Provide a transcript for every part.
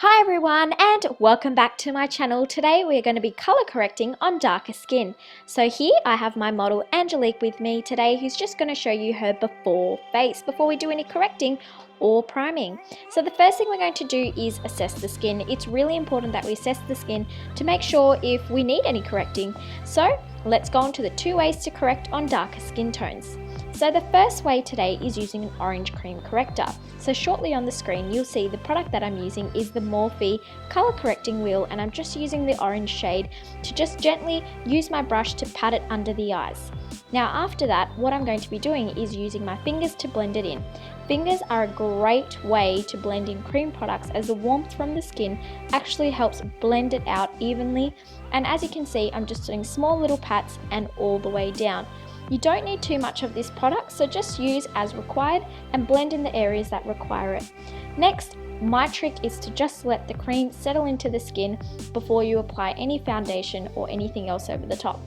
Hi everyone and welcome back to my channel. Today we are going to be color correcting on darker skin. So here I have my model Angelique with me today, who's just going to show you her before face before we do any correcting or priming. So the first thing we're going to do is assess the skin. It's really important that we assess the skin to make sure if we need any correcting. So let's go on to the two ways to correct on darker skin tones. So the first way today is using an orange cream corrector. So shortly on the screen you'll see the product that I'm using is the Morphe color correcting wheel, and I'm just using the orange shade to just gently use my brush to pat it under the eyes. Now after that, what I'm going to be doing is using my fingers to blend it in. Fingers are a great way to blend in cream products, as the warmth from the skin actually helps blend it out evenly, and as you can see I'm just doing small little pats and all the way down. You don't need too much of this product, so just use as required and blend in the areas that require it. Next, my trick is to just let the cream settle into the skin before you apply any foundation or anything else over the top.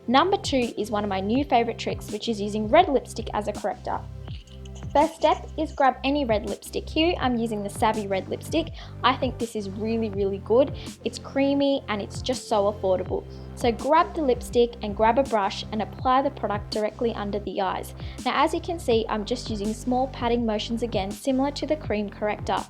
Number 2 is one of my new favorite tricks, which is using red lipstick as a corrector. First step is grab any red lipstick. Here I'm using the Savvy red lipstick. I think this is really good. It's creamy and it's just so affordable. So grab the lipstick and grab a brush and apply the product directly under the eyes. Now as you can see, I'm just using small patting motions again, similar to the cream corrector.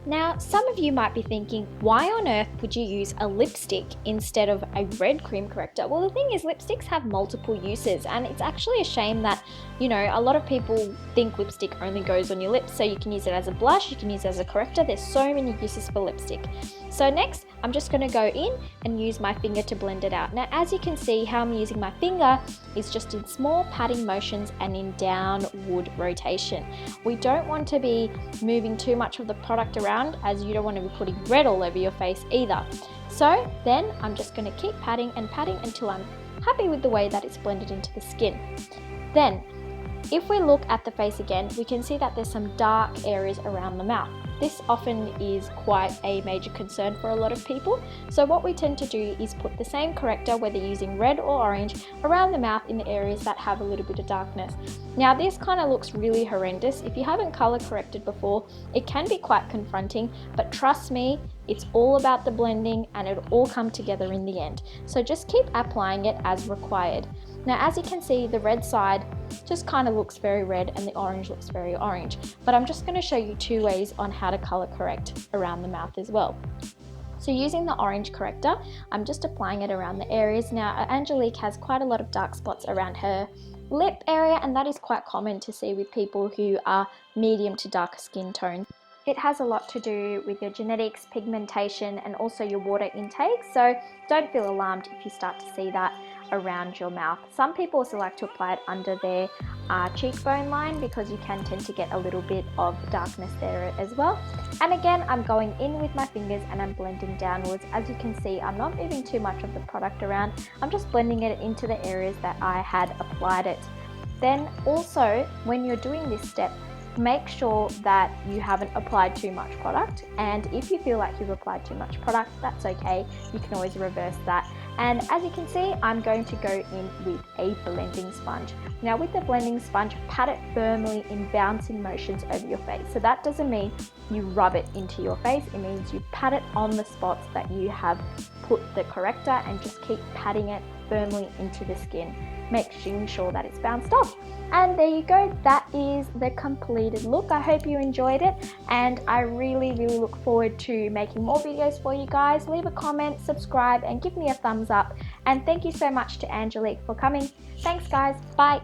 Now, some of you might be thinking, why on earth would you use a lipstick instead of a red cream corrector? Well, the thing is, lipsticks have multiple uses, and it's actually a shame that, a lot of people think lipstick only goes on your lips. So you can use it as a blush, you can use it as a corrector. There's so many uses for lipstick. So next, I'm just going to go in and use my finger to blend it out. Now, as you can see, how I'm using my finger is just in small patting motions and in downward rotation. We don't want to be moving too much of the product around, as you don't want to be putting red all over your face either. So then I'm just going to keep patting and patting until I'm happy with the way that it's blended into the skin. Then, if we look at the face again, we can see that there's some dark areas around the mouth. This often is quite a major concern for a lot of people. So what we tend to do is put the same corrector, whether using red or orange, around the mouth in the areas that have a little bit of darkness. Now this kind of looks really horrendous. If you haven't color corrected before, it can be quite confronting, but trust me, it's all about the blending and it'll all come together in the end. So just keep applying it as required. Now as you can see, the red side just kind of looks very red and the orange looks very orange. But I'm just going to show you two ways on how to color correct around the mouth as well. So using the orange corrector, I'm just applying it around the areas. Now Angelique has quite a lot of dark spots around her lip area, and that is quite common to see with people who are medium to darker skin tone. It has a lot to do with your genetics, pigmentation, and also your water intake, so don't feel alarmed if you start to see that around your mouth. Some people also like to apply it under their cheekbone line, because you can tend to get a little bit of darkness there as well. And again, I'm going in with my fingers and I'm blending downwards. As you can see, I'm not moving too much of the product around. I'm just blending it into the areas that I had applied it. Then also, when you're doing this step, make sure that you haven't applied too much product, and if you feel like you've applied too much product, that's okay, you can always reverse that. And as you can see, I'm going to go in with a blending sponge. Now with the blending sponge, pat it firmly in bouncing motions over your face. So that doesn't mean you rub it into your face, it means you pat it on the spots that you have put the corrector and just keep patting it firmly into the skin, making sure that it's bounced off. And there you go, that is the completed look. I hope you enjoyed it, and I really look forward to making more videos for you guys. Leave a comment, subscribe, and give me a thumbs up. And thank you so much to Angelique for coming. Thanks guys, bye.